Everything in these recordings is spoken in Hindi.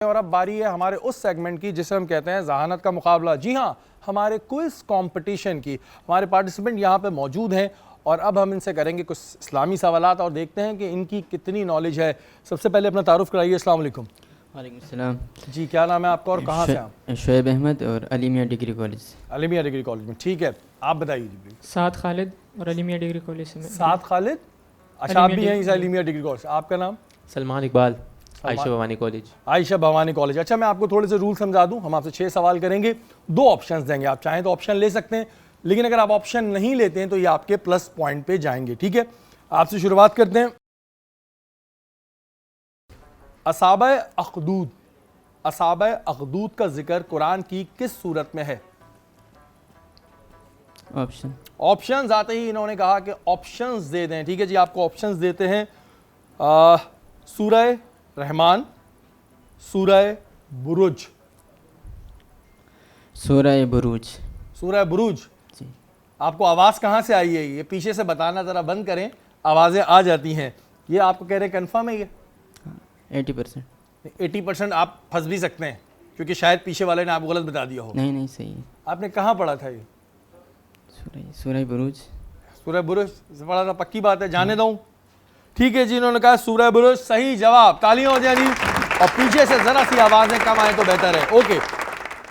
और अब बारी है हमारे उस सेगमेंट की जिसे हम कहते हैं ज़हानत का मुकाबला। जी हाँ, हमारे क्विज कंपटीशन की। हमारे पार्टिसिपेंट यहाँ पे मौजूद हैं और अब हम इनसे करेंगे कुछ इस्लामी सवालात और देखते हैं कि इनकी कितनी नॉलेज है। सबसे पहले अपना तारुफ कराइए। अस्सलाम वालेकुम। वालेकुम सलाम। जी, क्या नाम है आपका और कहाँ से आप? शोएब अहमद और Alimiya degree college. Alimiya degree college में, ठीक है। आप बताइए जी। साद खालिद और अलीमिया डिग्री कॉलेज से। साद खालिद, अच्छा आप भी अलीमिया हैं इस अलीमिया डिग्री कॉलेज। आपका नाम? सलमान इकबाल, आयशा भवानी कॉलेज। आयशा भवानी कॉलेज। अच्छा, मैं आपको थोड़े से रूल समझा दूं। हम आपसे 6 सवाल करेंगे, 2 ऑप्शंस देंगे। आप चाहें तो ऑप्शन ले सकते हैं, लेकिन अगर आप ऑप्शन नहीं लेते हैं तो ये आपके प्लस पॉइंट पे जाएंगे। ठीक है, आपसे शुरुआत करते हैं। असाबे अखदूद, असाबे अखदूद का जिक्र कुरान की किस सूरत में है? ऑप्शंस आते ही इन्होंने कहा कि ऑप्शंस दे दें। ठीक है जी, आपको ऑप्शंस देते हैं। सूरह रहमान, सूरह बुरुज। सूरह बुरुज। सूरह बुरुज जी। आपको आवाज़ कहाँ से आई है? ये पीछे से बताना ज़रा बंद करें, आवाज़ें आ जाती हैं। ये आपको कह रहे हैं कन्फर्म है? ये 80%। 80% आप फंस भी सकते हैं क्योंकि शायद पीछे वाले ने आपको गलत बता दिया हो। नहीं सही है। आपने कहाँ पढ़ा था ये? सूरह बुरुज। सूरह बुरुज से पढ़ा था, पक्की बात है? जाने दूँ? ठीक है जी, इन्होंने कहा सूरह बुरुज सही जवाब। तालियां हो जाए जी। और पीछे से जरा सी आवाजें कम आए तो बेहतर है। ओके,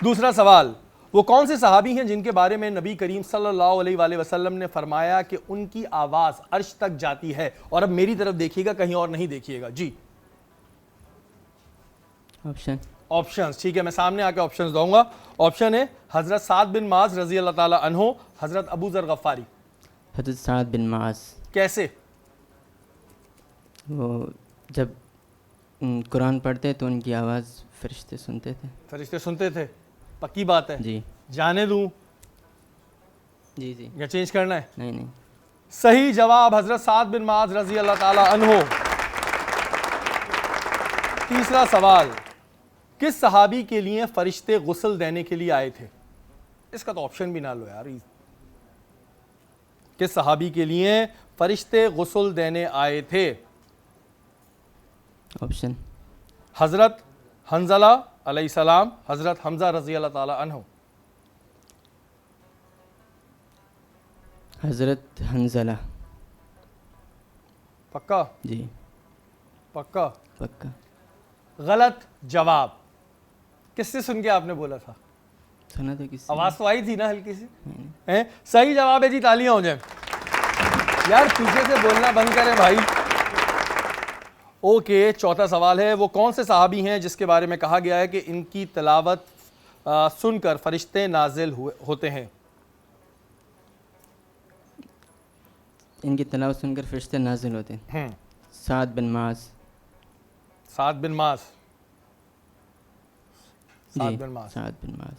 दूसरा सवाल। वो कौन से सहाबी हैं जिनके बारे में नबी करीम सल्लल्लाहु अलैहि वसल्लम ने फरमाया कि उनकी आवाज अर्श तक जाती है? और अब मेरी तरफ देखिएगा, कहीं और नहीं देखिएगा जी। ऑप्शंस, ठीक है, मैं सामने आके ऑप्शंस दूंगा। ऑप्शन है हजरत साद बिन माज रजी अल्लाह ताला अन्हो, हजरत अबू जर गफ्फारी। हजरत साद बिन माज। कैसे? वो जब कुरान पढ़ते तो उनकी आवाज़ फरिश्ते सुनते थे। फरिश्ते सुनते थे? पक्की बात है? जी। जाने दूं जी। या चेंज करना है? नहीं। सही जवाब हजरत साद बिन माज रजी अल्लाह ताला अन्हो। तीसरा सवाल। किस सहाबी के लिए फरिश्ते गुस्ल देने के लिए आए थे? इसका तो ऑप्शन भी ना लो यार। किस सहाबी के लिए फरिश्ते गुस्ल देने आए थे? ऑप्शन। हजरत हंजला अलैहिस्सलाम, हजरत हमजा रजी अल्लाह ताला अन्हो। हजरत हंजला। पक्का? जी पक्का? पक्का। गलत जवाब। किससे सुन के आपने बोला था? सुना तो किसी, आवाज तो आई थी ना हल्की सी। सही जवाब है जी, तालियां हो जाए। यार पीछे से बोलना बंद करें भाई। ओके, चौथा सवाल है। वो कौन से सहाबी हैं जिसके बारे में कहा गया है कि इनकी तिलावत सुनकर फरिश्ते नाजिल होते हैं? इनकी तिलावत सुनकर फरिश्ते नाजिल होते हैं। साद बिन माज। साद बिन माज। साद बिन माज।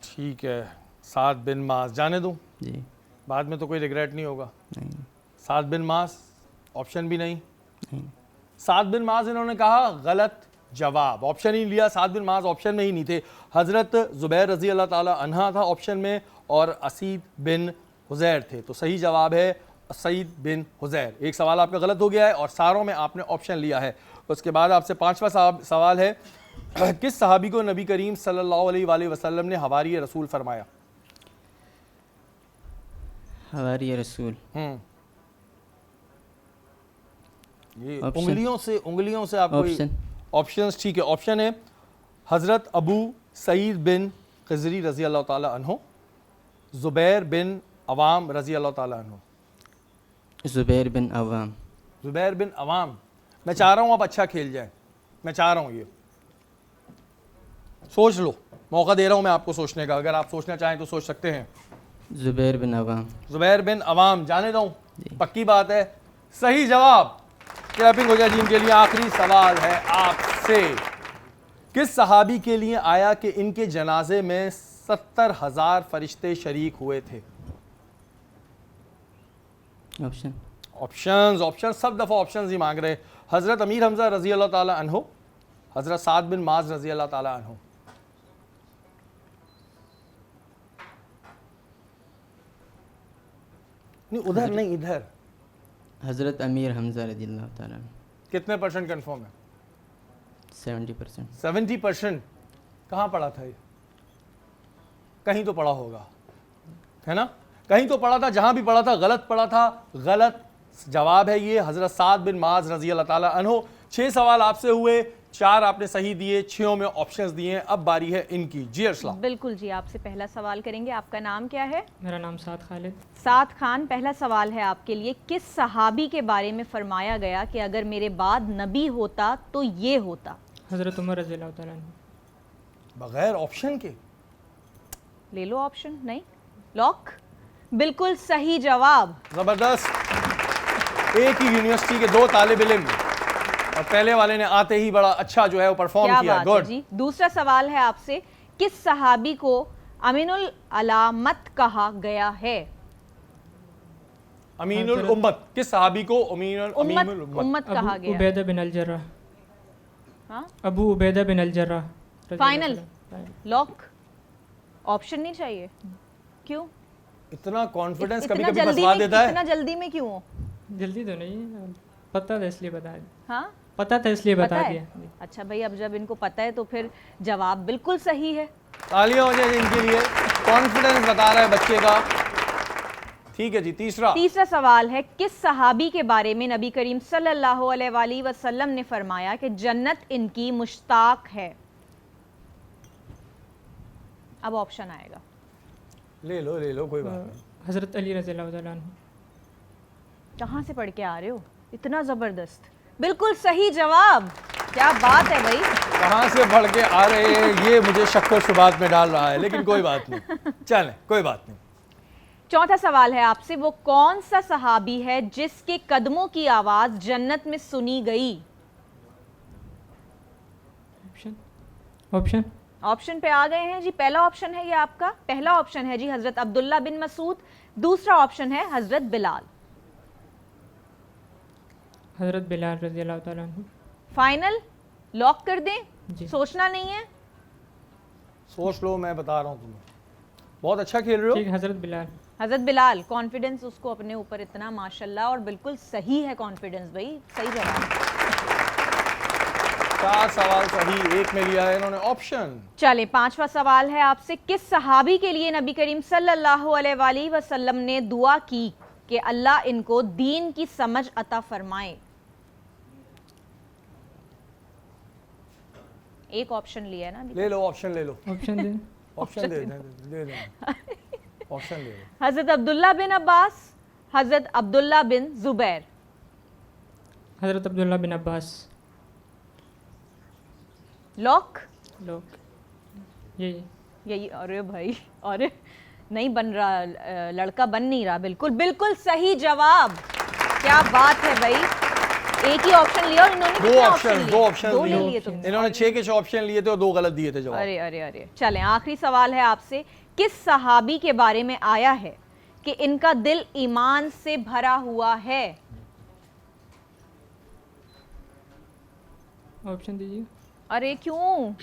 ठीक है, साद बिन माज। जाने दूं? जी। बाद में तो कोई रिग्रेट नहीं होगा। नहीं। साद बिन माज ऑप्शन भी नहीं। साद बिन माज इन्होंने कहा गलत जवाब। ऑप्शन ही लिया, साद बिन माज ऑप्शन में ही नहीं थे। हजरत जुबैर रजी अल्लाह ताला अन्हा था ऑप्शन में और असीद बिन हुजैर थे। तो सही जवाब है सईद बिन हुजैर। एक सवाल आपका गलत हो गया है और सारों में आपने ऑप्शन लिया है। उसके बाद आपसे पांचवा सवाल है। किस सहाबी को नबी करीम सल्लल्लाहु अलैहि वसल्लम ने हवारी रसूल फरमाया? हवारी रसूल। ये उंगलियों से आपको ऑप्शंस, ठीक है। ऑप्शन है हजरत अबू सईद बिन खजरी रजी अल्लाह ताला अन्हो, जुबैर बिन अवाम रजी अल्लाह ताला अन्हो। जुबैर बिन अवाम। जुबैर बिन अवाम। मैं चाह रहा हूँ आप अच्छा खेल जाए, मैं चाह रहा हूँ। ये सोच लो, मौका दे रहा हूँ मैं आपको सोचने का। अगर आप सोचना चाहें तो सोच सकते हैं। जुबैर बिन अवाम। जुबैर बिन अवाम। जाने दूं? पक्की बात है? सही जवाब। क्लैपिंग हो जाए जी इनके लिए। आखिरी सवाल है आपसे। किस सहाबी के लिए आया कि इनके जनाजे में 70,000 फरिश्ते शरीक हुए थे? ऑप्शन सब दफा ऑप्शन ही मांग रहे। हजरत अमीर हमजा रजी अल्लाह ताला अन्हो, हजरत साद बिन माज रजी अल्लाह ताला अन्हो। नहीं उधर नहीं, इधर। हजरत अमीर हमजा रजी अल्लाह ताला। कितने % कंफर्म है? 70%। 70%। कहाँ पढ़ा था ये? कहीं तो पढ़ा होगा, है ना? कहीं तो पढ़ा था, जहां भी पढ़ा था गलत पढ़ा था, गलत जवाब है ये। हजरत साद बिन माज रजी अल्लाह ताला अन्हो। 6 सवाल आपसे हुए, 4 आपने सही दिए, 6 में ऑप्शंस दिए। अब बारी है इनकी। जी अर्सला। बिल्कुल जी, आपसे पहला सवाल करेंगे। आपका नाम क्या है? मेरा नाम साद खालिद। साद खान, पहला सवाल है आपके लिए। किस सहाबी के बारे में फरमाया गया कि अगर मेरे बाद नबी होता तो ये होता? हज़रत उमर रज़ी अल्लाह तआला अन्हु। बगैर ऑप्शन के? ले लो ऑप्शन। नहीं, लॉक। बिल्कुल सही जवाब। जबरदस्त। एक ही यूनिवर्सिटी के 2 तालिब इल्म, और पहले वाले ने आते ही बड़ा अच्छा जो है वो परफॉर्म क्या किया। बात है गुड। जी। दूसरा सवाल है आपसे। किस सहाबी को अमीनुल अलामत कहा गया है? अमीनुल उम्मत। किस सहाबी को अमीनुल उम्मत उम्मत? उम्मत कहा अबू गया। उबैदा बिन अल जर्राह। हाँ? अबू उबैदा बिन अल जर्राह रज़ी फाइनल? अल्लाह तआला। लॉक। ऑप्शन नहीं चाहिए? क्यों? इतना कॉन्फिडेंस कभी इतना कभी जल्दी फंसवा में, देता है। इतना जल्दी में क्यों? जल्दी तो नहीं है, पता था इसलिए बता दिया। हाँ, पता था इसलिए पता बता है? दिया। अच्छा भाई, अब जब इनको पता है तो फिर जवाब बिल्कुल सही है। तालियां हो जाए इनके लिए, कॉन्फिडेंस बता रहा है बच्चे का। ठीक है जी। तीसरा सवाल है। किस सहाबी के बारे में नबी करीम सल्लल्लाहु अलैहि वसल्लम ने फरमाया कि जन्नत इनकी मुश्ताक है? अब ऑप्शन आएगा। ले लो कोई बात नहीं। हज़रत अली रज़ी अल्लाह तआला अन्हु। कहाँ से पढ़ के आ रहे हो? इतना जबरदस्त। बिल्कुल सही जवाब। क्या बात है भाई। कहाँ से पढ़ के आ रहे हैं ये मुझे शक व शुबात में डाल रहा है, लेकिन कोई बात नहीं, चलें कोई बात नहीं। चौथा सवाल है आपसे। वो कौन सा सहाबी है जिसके कदमों की आवाज जन्नत में सुनी गई? ऑप्शन ऑप्शन पे आ गए हैं जी। पहला ऑप्शन है ये आपका। पहला ऑप्शन है जी हजरत अब्दुल्ला बिन मसूद। दूसरा ऑप्शन है हजरत बिलाल। हज़रत बिलाल रज़ी अल्लाह तआला अन्हु। फाइनल? लॉक कर दें? जी। सोचना नहीं है? सोच लो, मैं बता रहा हूँ तुम्हें। बहुत अच्छा खेल रहे ठीक, हो। हज़रत बिलाल। हजरत बिलाल। कॉन्फिडेंस उसको अपने ऊपर इतना, माशाल्लाह, और बिल्कुल सही है कॉन्फिडेंस भाई। सही जवाब। 4 सवाल सही, 1 में लिया है इन्होंने ऑप्शन। चले, पांचवा सवाल है आपसे। किस सहाबी के लिए नबी करीम सल्लल्लाहु अलैहि वसल्लम ने दुआ की कि अल्लाह इनको दीन की समझ अता फरमाए? एक ऑप्शन लिया है ना अभी। ले लो ऑप्शन, ले लो ऑप्शन दे। ऑप्शन दे ऑप्शन ले लो। हजरत अब्दुल्ला बिन अब्बास, हजरत अब्दुल्ला बिन जुबैर। हज़रत अब्दुल्ला बिन अब्बास। लॉक। लोग यही यही। अरे भाई, अरे नहीं बन रहा, लड़का बन नहीं रहा। बिल्कुल बिल्कुल सही जवाब। क्या बात है भाई। एक ही ऑप्शन लिया और इन्होंने दो कितने ऑप्शन दो ले लिए तुमने। इन्होंने 6 के 6 ऑप्शन लिए थे और 2 गलत दिए थे जवाब। अरे अरे अरे। चलें, आखिरी सवाल है आपसे। किस सहाबी के बारे में आया है कि इनका दिल ईमान से भरा हुआ है? ऑप्शन दीजिए। अरे क्यों?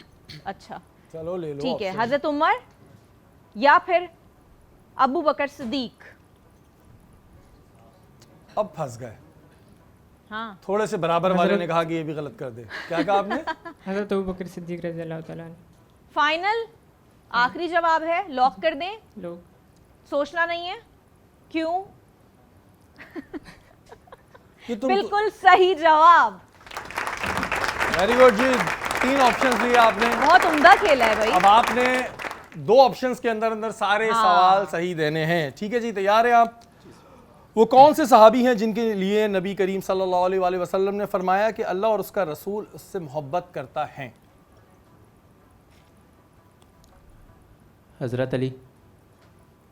अच्छा चलो ले लो ठीक है। option। हजरत उमर या फिर अबू बकर सिद्दीक? अब फंस गए। हाँ, थोड़े से बराबर वाले ने कहा कि ये भी गलत कर दे। क्या कहा आपने? हज़रत अबू बकर सिद्दीक रज़ी अल्लाह तआला अन्हु। फाइनल? आखिरी जवाब है? लॉक कर दें? लोग सोचना नहीं है? क्यों? कि तुम बिल्कुल सही जवाब। वेरी गुड जी। 3 ऑप्शंस लिए आपने। बहुत उम्दा खेला है भाई। अब आपने 2 ऑप्शंस के अंदर अंदर सारे हाँ। सवाल सही देने हैं। ठीक है जी, तैयार है आप? वो कौन से सहाबी हैं जिनके लिए नबी करीम सल्लल्लाहु अलैहि वसल्लम ने फरमाया कि अल्लाह और उसका रसूल उससे मोहब्बत करता है? हज़रत अली।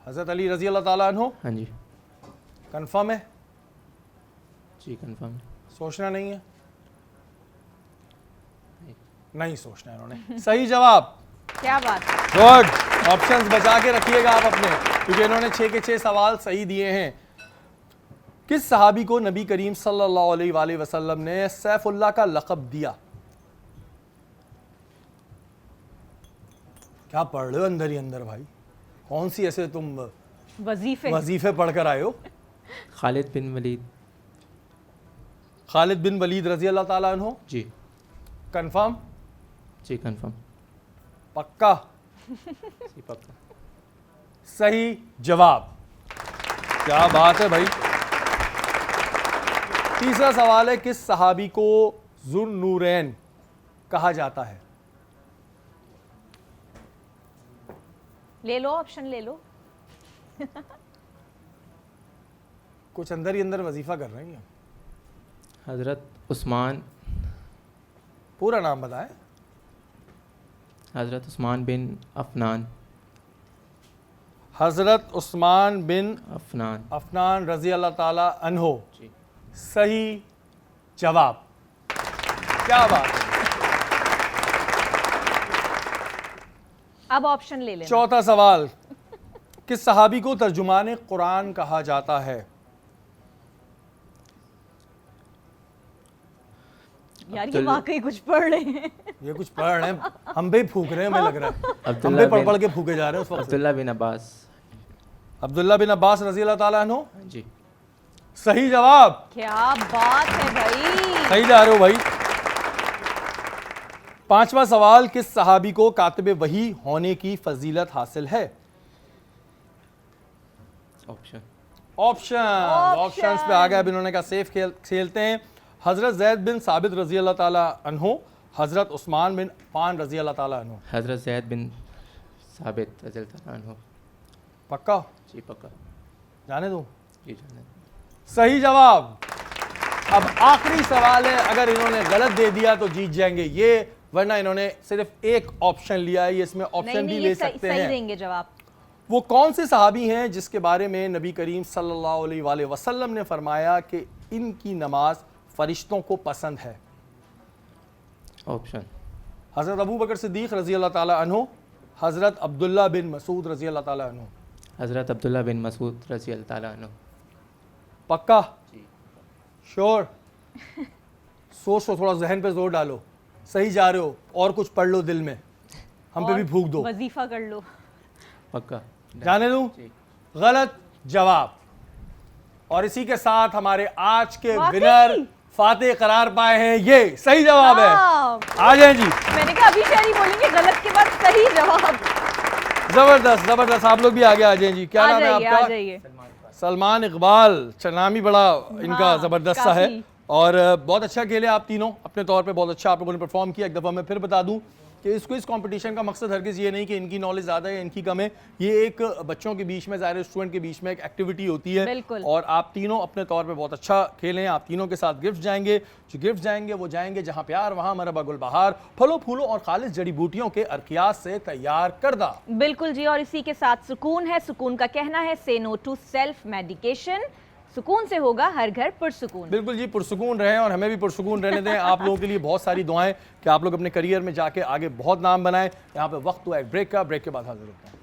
हज़रत अली रजी अल्लाह ताला अन्हो। हाँ जी। कंफर्म है? जी कंफर्म। सोचना नहीं है? नहीं सोचना है इन्होंने। सही जवाब। क्या बात है। गुड। ऑप्शंस बचा के रखिएगा आप अपने, क्योंकि इन्होंने 6 के 6 सवाल सही दिए हैं। किस सहाबी को नबी करीम सल्लल्लाहु अलैहि वसल्लम ने सैफुल्लाह का लक़ब दिया? क्या पढ़ रहे हो अंदर ही अंदर भाई? कौन सी ऐसे तुम वजीफे पढ़कर आए हो? खालिद बिन वलीद। खालिद बिन वलीद रजी अल्लाह ताला अन्हो। जी कंफर्म? जी कंफर्म। पक्का? जी पक्का। सही जवाब। क्या बात है भाई। तीसरा सवाल है, किस सहाबी को जुन्नूरैन कहा जाता है? ले लो, ऑप्शन ले लो। कुछ अंदर ही अंदर वजीफा कर रहे हैं। हज़रत उस्मान, पूरा नाम बताएं। हज़रत उस्मान बिन अफनान। हजरत उस्मान बिन अफनान। अफनान रजी अल्लाह ताला अन्हो। जी। सही जवाब। क्या बात है। अब ऑप्शन ले लेना। चौथा सवाल, किस सहाबी को तर्जुमान कुरान कहा जाता है? यार ये वाकई कुछ पढ़ रहे हैं। ये कुछ पढ़ रहे हैं, हम भी फूक रहे हैं, हमें लग रहा है हम अब्दुल्ला भी पढ़ बिन पढ़ के फूके जा रहे हैं उस वक्त से। अब्दुल्ला बिन अब्बास। अब्दुल्ला बिन अब्बास रजी अल्लाह ताला अन्हु। जी। सही जवाब। क्या बात है भाई। सही जा रहे हो भाई। पांचवा सवाल, किस सहाबी को कातिब वही होने की फजीलत हासिल है? ऑप्शन। ऑप्शंस पे आ गया। अब इन्होंने कहा सेफ खेलते हैं। हजरत जैद बिन साबित रजी अल्लाह ताला अन्हु, हजरत उस्मान बिन अफ़्फ़ान रजी अल्लाह ताला अन्हु। हज़रत ज़ैद बिन साबित रज़ी अल्लाह ताला अन्हु। पक्का? जी पक्का। जाने दो। जी जाने। सही जवाब। अब आखिरी सवाल है, अगर इन्होंने गलत दे दिया तो जीत जाएंगे ये, वरना इन्होंने सिर्फ एक ऑप्शन लिया है, ये इसमें ऑप्शन भी ले सकते सही हैं। देंगे जवाब। वो कौन से सहाबी हैं जिसके बारे में नबी करीम सल्लल्लाहु अलैहि वसल्लम ने फरमाया कि इनकी नमाज फरिश्तों को पसंद है? ऑप्शन। हज़रत अबू बकर सिद्दीक़ रज़ी अल्लाह ताला अन्हु, हज़रत अब्दुल्ला बिन मसूद रज़ी अल्लाह ताला अन्हु। हज़रत अब्दुल्ला बिन मसूद रज़ी अल्लाह ताला अन्हु। पक्का? जी। श्योर? सोचो, थोड़ा जहन पे जोर डालो। सही जा रहे हो, और कुछ पढ़ लो दिल में, हम पे और भी फूक दो। वजीफा कर लो। पक्का। जाने दूं? जी। गलत जवाब। और इसी के साथ हमारे आज के वाकई? विनर फातेह करार पाए हैं, ये सही जवाब है। हाँ। आ जाए जी। मैंने कहा अभी शायरी बोलेंगे, गलत के बाद सही जवाब। जबरदस्त जबरदस्त। आप लोग भी आगे आ जाए जी। क्या आ नाम है जाइए, आ आपका? जाइए। सलमान इकबाल। नाम ही बड़ा इनका हाँ, जबरदस्त सा है। काफी। और बहुत अच्छा खेले आप तीनों, अपने तौर पे बहुत अच्छा आप लोगों ने परफॉर्म किया। एक दफ़ा मैं फिर बता दूं कि इस कंपटीशन का मकसद हरगिज़ ये नहीं कि इनकी नॉलेज ज़्यादा है, इनकी कम है। ये एक बच्चों के बीच में, ज़ाहिर स्टूडेंट के बीच में एक एक्टिविटी होती है। बिल्कुल। और आप तीनों अपने तौर पे बहुत अच्छा खेलें। आप तीनों के साथ गिफ्ट जाएंगे। जो गिफ्ट जाएंगे वो जाएंगे जहाँ प्यार वहाँ मरहबा गुल बहार, फलों फूलों और खालिस जड़ी बूटियों के अर्कियात से तैयार करदा। बिल्कुल जी। और इसी के साथ सुकून है। सुकून का कहना है से नो टू सेल्फ मेडिकेशन। सुकून से होगा हर घर पुरसुकून। बिल्कुल जी, पुरसुकून रहें और हमें भी पुरसुकून रहने दें। आप लोगों के लिए बहुत सारी दुआएं कि आप लोग अपने करियर में जाके आगे बहुत नाम बनाएं। यहाँ पे वक्त हुआ एक ब्रेक का, ब्रेक के बाद हाजिर होते हैं।